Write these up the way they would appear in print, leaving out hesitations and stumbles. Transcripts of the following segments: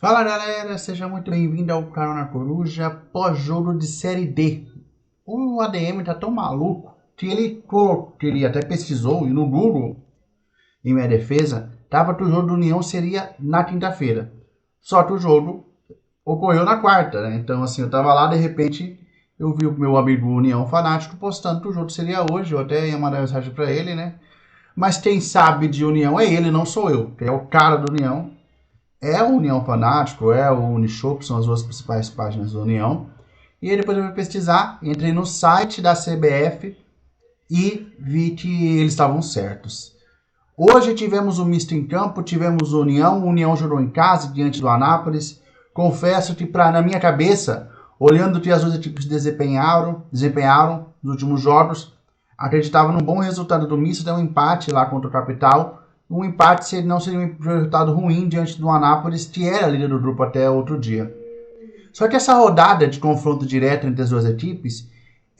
Fala galera, seja muito bem-vindo ao canal Na Coruja pós-jogo de Série D. O ADM tá tão maluco que ele até pesquisou e no Google, em minha defesa, tava que o jogo do União seria na quinta-feira. Só que o jogo ocorreu na quarta, né? Então assim, eu tava lá, de repente eu vi o meu amigo União Fanático postando que o jogo seria hoje. Eu até ia mandar mensagem pra ele, né? Mas quem sabe de União é ele, não sou eu, que é o cara do União. É o União Fanático, é o Unishop, são as duas principais páginas da União. E aí depois eu fui pesquisar, entrei no site da CBF e vi que eles estavam certos. Hoje tivemos o misto em campo, tivemos o União jogou em casa diante do Anápolis. Confesso que na minha cabeça, olhando o que as duas equipes desempenharam nos últimos jogos, acreditava num bom resultado do misto, até um empate lá contra o Capital. Um empate não seria um resultado ruim diante do Anápolis, que era líder do grupo até outro dia. Só que essa rodada de confronto direto entre as duas equipes,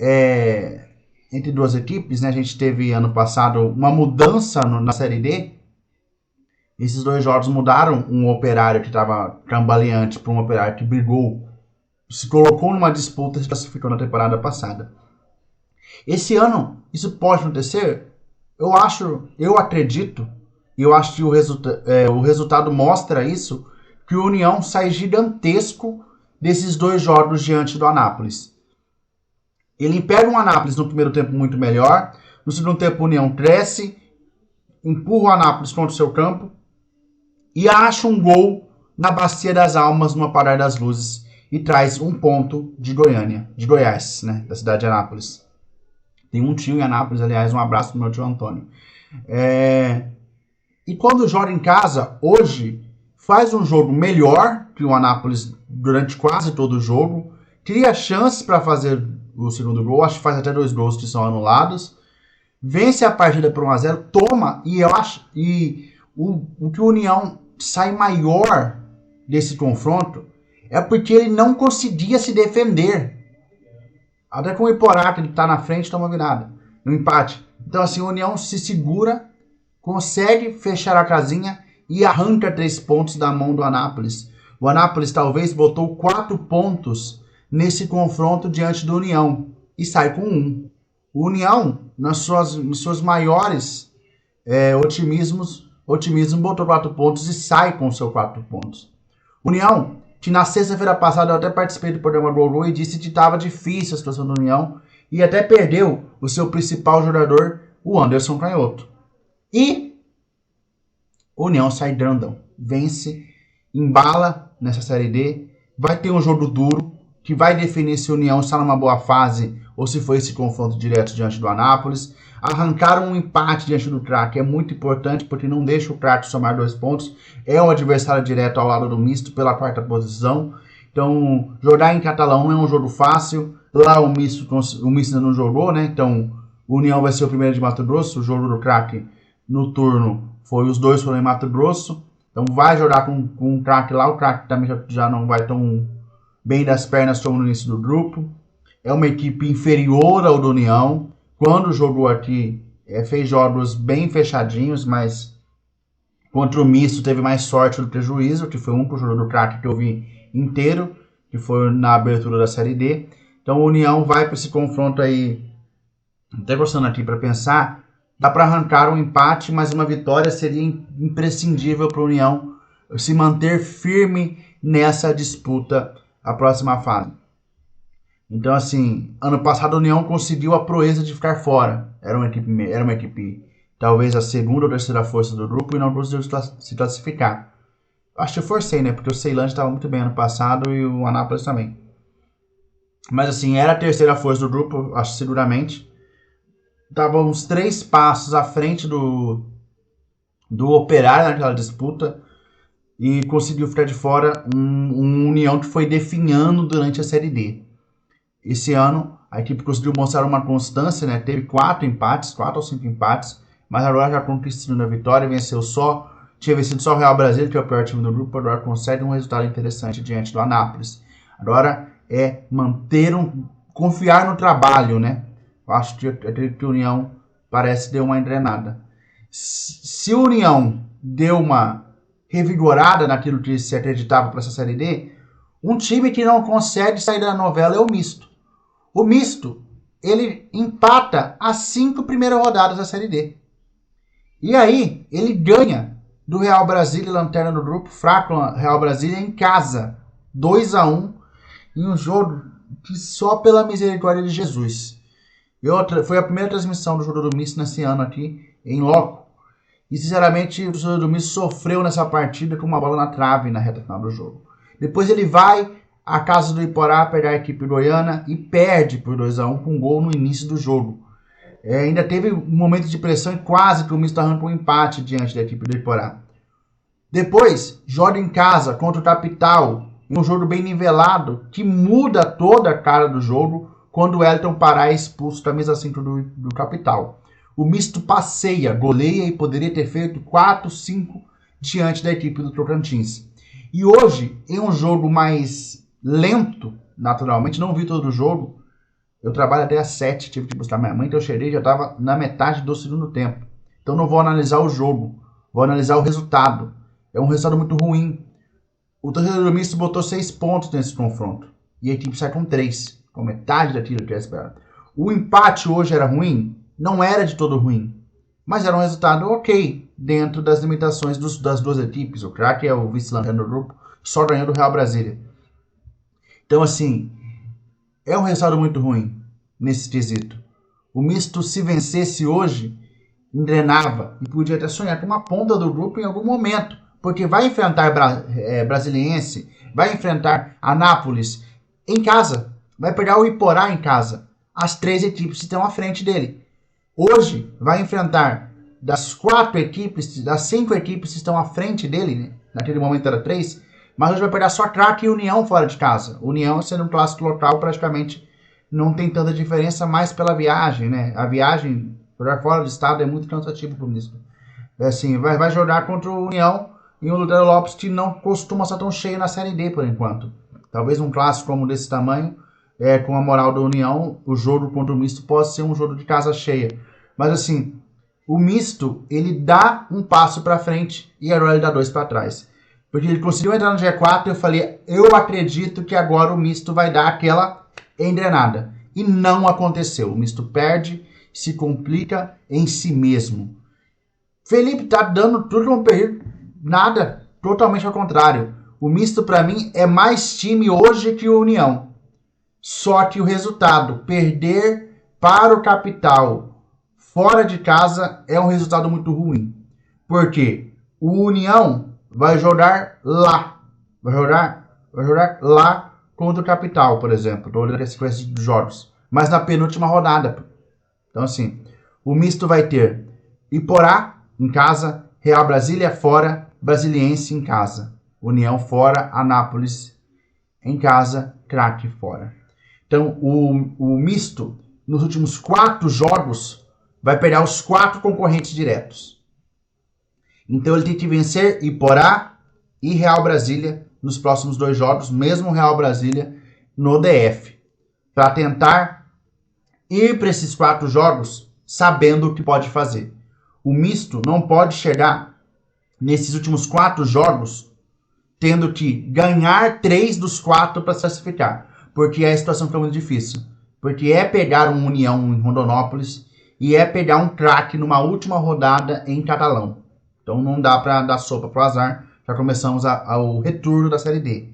né, a gente teve ano passado uma mudança na Série D. Esses dois jogos mudaram um Operário que estava cambaleante para um Operário que brigou, se colocou numa disputa e se classificou na temporada passada. Esse ano, isso pode acontecer? Eu acredito, e eu acho que o resultado mostra isso, que o União sai gigantesco desses dois jogos diante do Anápolis. Ele pega um Anápolis no primeiro tempo muito melhor, no segundo tempo o União cresce, empurra o Anápolis contra o seu campo e acha um gol na Bacia das Almas, no Apagar das Luzes, e traz um ponto de Goiás, né, da cidade de Anápolis. Tem um tio em Anápolis, aliás, um abraço pro meu tio Antônio. E quando joga em casa, hoje, faz um jogo melhor que o Anápolis durante quase todo o jogo, cria chances para fazer o segundo gol, acho que faz até 2 gols que são anulados, vence a partida por 1-0, toma, o que o União sai maior desse confronto é porque ele não conseguia se defender. Até com o Iporá, que ele tá na frente, toma virada, no empate. Então assim, o União se segura, consegue fechar a casinha e arranca 3 pontos da mão do Anápolis. O Anápolis talvez botou 4 pontos nesse confronto diante do União e sai com 1. O União, nos seus maiores otimismo, botou 4 pontos e sai com seus 4 pontos. União, que na sexta-feira passada eu até participei do programa Gol e disse que estava difícil a situação do União e até perdeu o seu principal jogador, o Anderson Canhoto. E o União sai grandão, vence, embala nessa Série D, vai ter um jogo duro, que vai definir se o União está numa boa fase ou se foi esse confronto direto diante do Anápolis. Arrancaram um empate diante do Crack, é muito importante porque não deixa o Crack somar 2 pontos, é um adversário direto ao lado do misto pela 4ª posição. Então, jogar em Catalão não é um jogo fácil, lá o misto ainda não jogou, né? Então, o União vai ser o primeiro de Mato Grosso, o jogo do Crack no turno os dois foram em Mato Grosso, então vai jogar com o Crack lá, o Crack também já não vai tão bem das pernas como no início do grupo, é uma equipe inferior ao do União, quando jogou aqui fez jogos bem fechadinhos, mas contra o misto teve mais sorte do que prejuízo, que foi o jogo do Crack que eu vi inteiro, que foi na abertura da Série D. Então o União vai para esse confronto aí, até gostando aqui para pensar, dá para arrancar um empate, mas uma vitória seria imprescindível para o União se manter firme nessa disputa a próxima fase. Então assim, ano passado a União conseguiu a proeza de ficar fora. Era uma equipe talvez a segunda ou terceira força do grupo e não conseguiu se classificar. Acho que eu forcei, né? Porque o Ceilândia estava muito bem ano passado e o Anápolis também. Mas assim, era a terceira força do grupo, acho seguramente. Estava uns 3 passos à frente do Operário naquela disputa e conseguiu ficar de fora um União que foi definhando durante a Série D. Esse ano a equipe conseguiu mostrar uma constância, né? Teve 4 ou 5 empates, mas agora já conquistou a vitória, tinha vencido só o Real Brasília, que é o pior time do grupo, agora consegue um resultado interessante diante do Anápolis. Agora é confiar no trabalho, né? Eu acho que a União parece deu uma engrenada. Se o União deu uma revigorada naquilo que se acreditava para essa Série D, um time que não consegue sair da novela é o Misto. O Misto, ele empata as 5 primeiras rodadas da Série D. E aí, ele ganha do Real Brasília, lanterna do grupo, fraco Real Brasília, em casa. 2-1, em um jogo que só pela misericórdia de Jesus. E outra, foi a primeira transmissão do jogo do Misto nesse ano aqui, em loco. E sinceramente, o jogo do Misto sofreu nessa partida com uma bola na trave na reta final do jogo. Depois ele vai à casa do Iporá pegar a equipe goiana e perde por 2-1 com um gol no início do jogo. Ainda teve um momento de pressão e quase que o Misto arranca um empate diante da equipe do Iporá. Depois, joga em casa contra o Capital, um jogo bem nivelado, que muda toda a cara do jogo quando o Elton Pará é expulso da mesa 5 do Capital. O Misto passeia, goleia e poderia ter feito 4-5 diante da equipe do Tocantins. E hoje, em um jogo mais lento, naturalmente, não vi todo o jogo. Eu trabalho até às 7, tive que buscar minha mãe, então eu cheguei e já estava na metade do segundo tempo. Então não vou analisar o jogo, vou analisar o resultado. É um resultado muito ruim. O torcedor do Misto botou 6 pontos nesse confronto. E a equipe sai com 3, com metade daquilo que era esperado. O empate hoje era ruim? Não era de todo ruim. Mas era um resultado ok, dentro das limitações das duas equipes. O craque é o vice-lanterna do grupo, só ganhando o Real Brasília. Então, assim, é um resultado muito ruim nesse quesito. O Misto, se vencesse hoje, engrenava e podia até sonhar com uma ponta do grupo em algum momento, porque vai enfrentar Brasiliense, vai enfrentar Anápolis em casa, vai pegar o Iporá em casa. As 3 equipes estão à frente dele. Hoje vai enfrentar das 4 equipes, das 5 equipes que estão à frente dele, né? Naquele momento era 3, mas hoje vai pegar só Craque e União fora de casa. União, sendo um clássico local, praticamente não tem tanta diferença, mais pela viagem, né? A viagem jogar fora do estado é muito cansativo para o Misto. Assim, vai jogar contra o União e o Lutero Lopes, que não costuma ser tão cheio na Série D por enquanto. Talvez um clássico como desse tamanho, com a moral da União, o jogo contra o Misto pode ser um jogo de casa cheia. Mas assim, o Misto, ele dá um passo para frente e agora ele dá 2 para trás. Porque ele conseguiu entrar no G4 e eu falei, eu acredito que agora o Misto vai dar aquela engrenada. E não aconteceu. O Misto perde, se complica em si mesmo. Felipe tá dando tudo como perdido. Nada, totalmente ao contrário. O Misto para mim é mais time hoje que o União. Só que o resultado, perder para o Capital fora de casa, é um resultado muito ruim. Porque o União vai jogar lá. Vai jogar lá contra o Capital, por exemplo. Estou olhando a sequência de jogos. Mas na penúltima rodada. Então, assim, o Misto vai ter Iporá em casa, Real Brasília fora, Brasiliense em casa. União fora, Anápolis em casa, Craque fora. Então, o Misto, nos últimos 4 jogos, vai pegar os 4 concorrentes diretos. Então, ele tem que vencer Iporá e Real Brasília nos próximos 2 jogos, mesmo Real Brasília no DF, para tentar ir para esses 4 jogos sabendo o que pode fazer. O Misto não pode chegar nesses últimos 4 jogos tendo que ganhar 3 dos 4 para se classificar. Porque a situação fica muito difícil. Porque é pegar um União em Rondonópolis e é pegar um Craque numa última rodada em Catalão. Então não dá para dar sopa pro azar. Já começamos o retorno da Série D.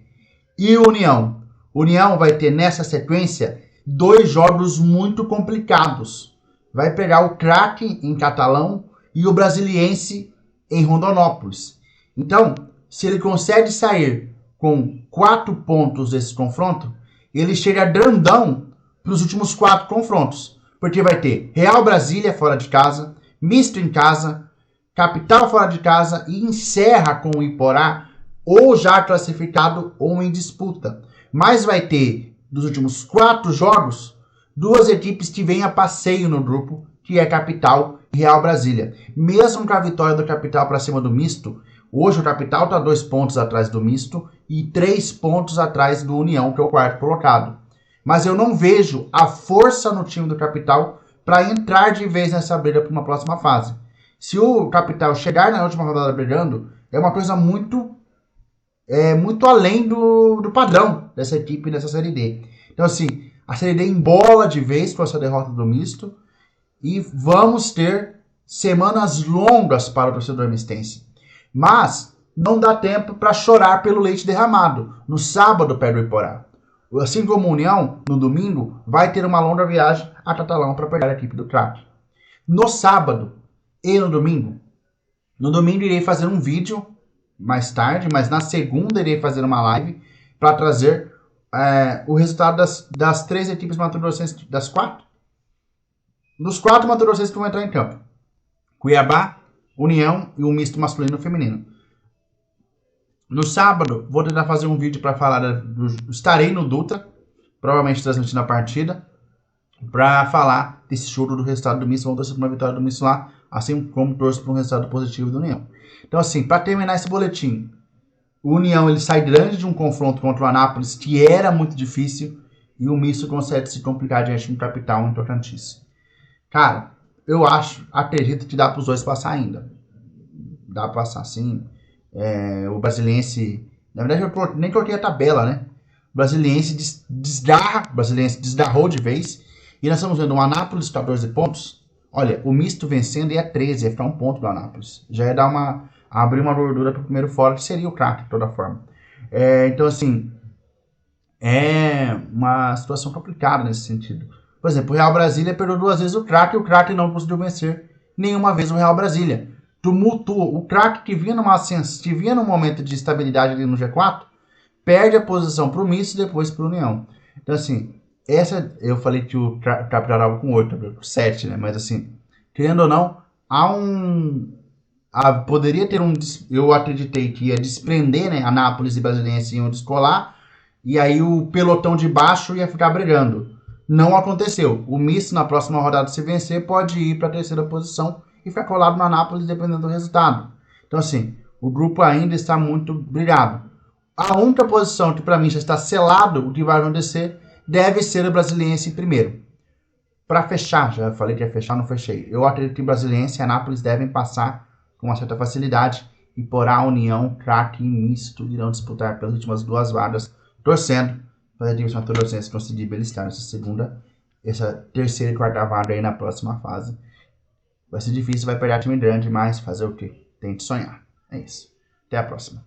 E o União? O União vai ter nessa sequência 2 jogos muito complicados. Vai pegar o Craque em Catalão e o Brasiliense em Rondonópolis. Então, se ele consegue sair com 4 pontos desse confronto, ele chega grandão para os últimos 4 confrontos. Porque vai ter Real Brasília fora de casa, Misto em casa, Capital fora de casa e encerra com o Iporá ou já classificado ou em disputa. Mas vai ter, dos últimos 4 jogos, 2 equipes que vêm a passeio no grupo, que é Capital e Real Brasília. Mesmo com a vitória do Capital para cima do Misto, hoje o Capital está 2 pontos atrás do Misto e 3 pontos atrás do União, que é o 4º colocado. Mas eu não vejo a força no time do Capital para entrar de vez nessa briga para uma próxima fase. Se o Capital chegar na última rodada brigando, é uma coisa muito além do padrão dessa equipe dessa Série D. Então, assim, a Série D embola de vez com essa derrota do misto e vamos ter semanas longas para o torcedor mistense. Mas não dá tempo para chorar pelo leite derramado. No sábado, perde o Iporá. Assim como a União, no domingo, vai ter uma longa viagem a Catalão para pegar a equipe do craque. No sábado e no domingo irei fazer um vídeo mais tarde, mas na segunda irei fazer uma live para trazer o resultado das 3 equipes mato-grossenses, das 4? Dos 4 mato-grossenses que vão entrar em campo. Cuiabá, União e o misto masculino e feminino. No sábado, vou tentar fazer um vídeo para falar, estarei no Dutra, provavelmente transmitindo a partida, para falar desse choro do resultado do misto. Vamos torcer por uma vitória do misto lá, assim como torço por um resultado positivo do União. Então, assim, para terminar esse boletim, o União ele sai grande de um confronto contra o Anápolis, que era muito difícil, e o misto consegue se complicar diante de um capital importantíssimo. Cara, eu acredito que dá para os dois passar ainda. Dá para passar, sim. O Brasiliense, na verdade eu nem coloquei a tabela, né? O Brasiliense desgarrou de vez, e nós estamos vendo o Anápolis 14 pontos. Olha, o misto vencendo ia 13, ia ficar 1 ponto do Anápolis. Já ia dar abrir uma gordura para o primeiro fora, que seria o craque, de toda forma. Então, assim, é uma situação complicada nesse sentido. Por exemplo, o Real Brasília perdeu 2 vezes o craque, e o craque não conseguiu vencer nenhuma vez o Real Brasília. Tumultuou. O craque que vinha num momento de estabilidade ali no G4, perde a posição para o misto e depois para o União. Então, assim, eu falei que o Capital com 8, 7, né? Mas, assim, querendo ou não, poderia ter eu acreditei que ia desprender, né? Anápolis e Brasiliense iam descolar, e aí o pelotão de baixo ia ficar brigando. Não aconteceu. O misto, na próxima rodada, se vencer, pode ir para a 3ª posição e ficar colado no Anápolis, dependendo do resultado. Então, assim, o grupo ainda está muito brigado. A única posição que, para mim, já está selado o que vai acontecer deve ser o Brasiliense em primeiro. Para fechar, já falei que ia fechar, não fechei. Eu acredito que o Brasiliense e Anápolis devem passar com uma certa facilidade, e Porá, União, craque e misto irão disputar pelas últimas 2 vagas, torcendo para a equipe mato-grossense conseguir beliscar essa 3ª e 4ª vaga aí na próxima fase. Vai ser difícil, vai pegar time grande, mas fazer o quê? Tem que sonhar. É isso. Até a próxima.